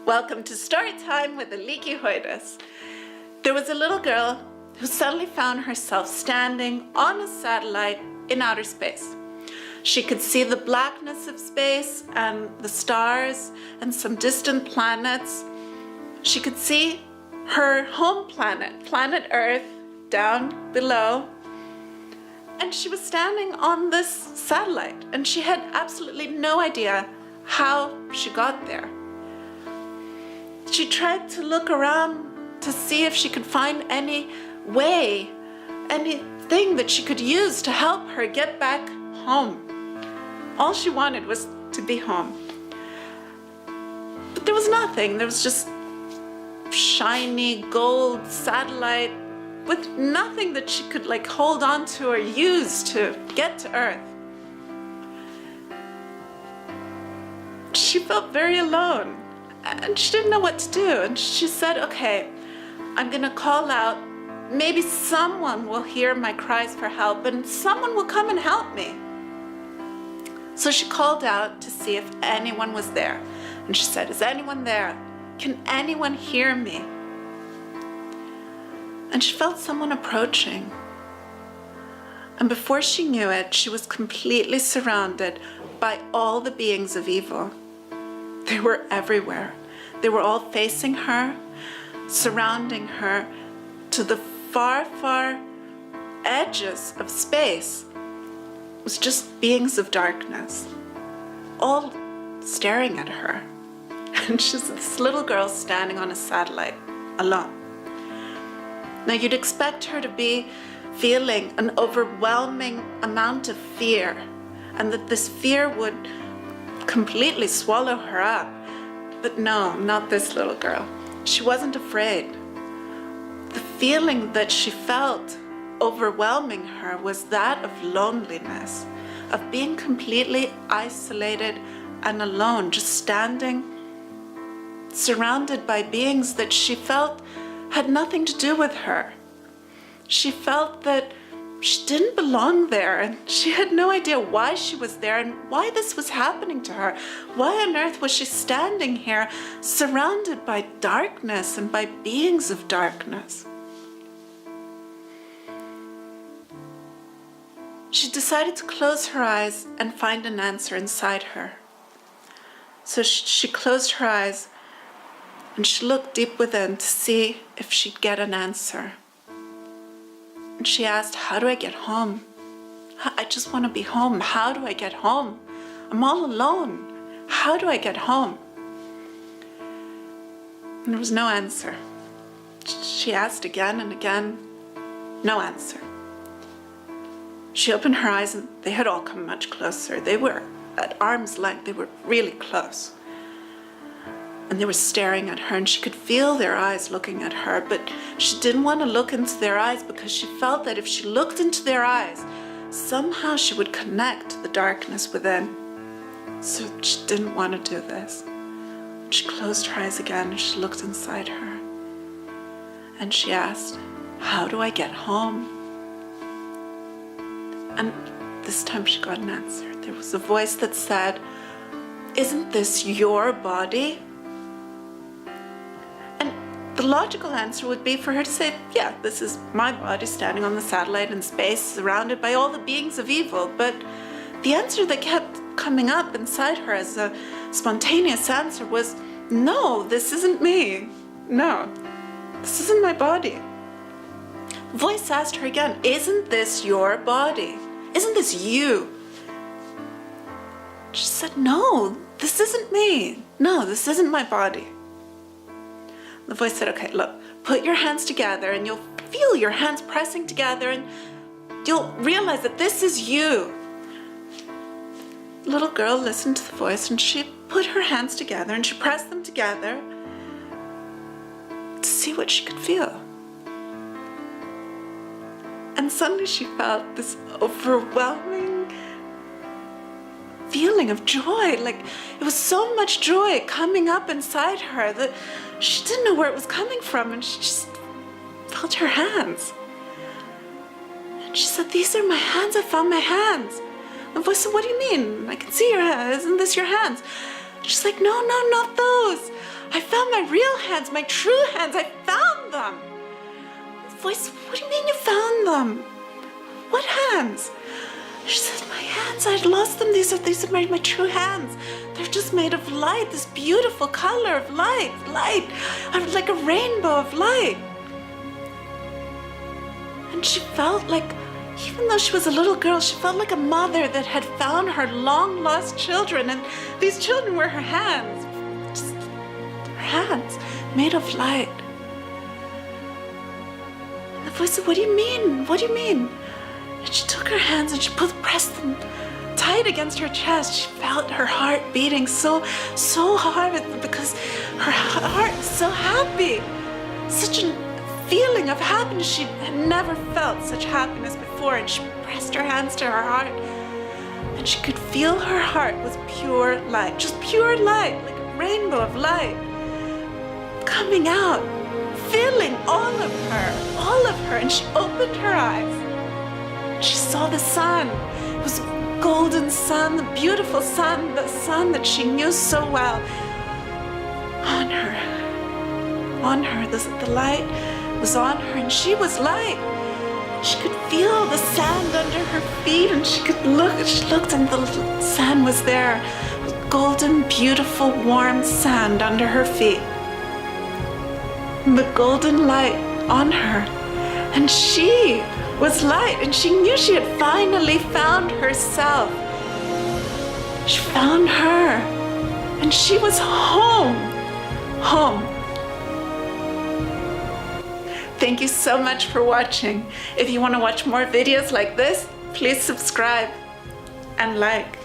Welcome to Story Time with Aliki. There was a little girl who suddenly found herself standing on a satellite in outer space. She could see the blackness of space and the stars and some distant planets. She could see her home planet, planet Earth, down below. And she was standing on this satellite, and she had absolutely no idea how she got there. She tried to look around to see if she could find any way, anything that she could use to help her get back home. All she wanted was to be home. But there was nothing. There was just shiny gold satellite with nothing that she could hold on to or use to get to Earth. She felt very alone and she didn't know what to do. And she said, okay, I'm gonna call out. Maybe someone will hear my cries for help and someone will come and help me. So she called out to see if anyone was there. And she said, is anyone there? Can anyone hear me? And she felt someone approaching. And before she knew it, she was completely surrounded by all the beings of evil. They were everywhere. They were all facing her, surrounding her to the far, far edges of space. It was just beings of darkness, all staring at her. And she's this little girl standing on a satellite, alone. Now you'd expect her to be feeling an overwhelming amount of fear, and that this fear would completely swallow her up. But no, not this little girl. She wasn't afraid. The feeling that she felt overwhelming her was that of loneliness, of being completely isolated and alone, just standing, surrounded by beings that she felt had nothing to do with her. She felt that she didn't belong there, and she had no idea why she was there and why this was happening to her. Why on earth was she standing here surrounded by darkness and by beings of darkness? She decided to close her eyes and find an answer inside her. So she closed her eyes and she looked deep within to see if she'd get an answer. And she asked, how do I get home? I just want to be home. How do I get home? I'm all alone. How do I get home? And there was no answer. She asked again and again, no answer. She opened her eyes and they had all come much closer. They were at arm's length. They were really close. And they were staring at her, and she could feel their eyes looking at her, but she didn't want to look into their eyes because she felt that if she looked into their eyes, somehow she would connect the darkness within. So she didn't want to do this. She closed her eyes again and she looked inside her. And she asked, how do I get home? And this time she got an answer. There was a voice that said, isn't this your body? The logical answer would be for her to say, yeah, this is my body standing on the satellite in space, surrounded by all the beings of evil. But the answer that kept coming up inside her as a spontaneous answer was, no, this isn't me. No, this isn't my body. The voice asked her again, isn't this your body? Isn't this you? She said, no, this isn't me. No, this isn't my body. The voice said, okay, look, put your hands together and you'll feel your hands pressing together and you'll realize that this is you. The little girl listened to the voice and she put her hands together and she pressed them together to see what she could feel. And suddenly she felt this overwhelming feeling of joy. It was so much joy coming up inside her that she didn't know where it was coming from, and she just felt her hands. And she said, these are my hands, I found my hands. And the voice said, what do you mean? I can see your hands, isn't this your hands? She's like, no, not those. I found my real hands, my true hands. I found them. The voice, what do you mean you found them? What hands? She said, my hands, I'd lost them. These are my true hands. They're just made of light, this beautiful color of light. I'm like a rainbow of light. And she felt like, even though she was a little girl, she felt like a mother that had found her long lost children, and these children were her hands, just her hands made of light. And the voice said, what do you mean? What do you mean? And she took her hands and she pressed them tight against her chest. She felt her heart beating so hard because her heart was so happy. Such a feeling of happiness. She had never felt such happiness before, and she pressed her hands to her heart, and she could feel her heart was pure light, just pure light, like a rainbow of light coming out, filling all of her, and she opened her eyes. She saw the sun. It was a golden sun, the beautiful sun, the sun that she knew so well. On her, the light was on her, and she was light. She could feel the sand under her feet, and she looked, and the sand was there. Golden, beautiful, warm sand under her feet. And the golden light on her. And she was light, and she knew she had finally found herself. She found her, and she was home. Thank you so much for watching. If you want to watch more videos like this, please subscribe and like.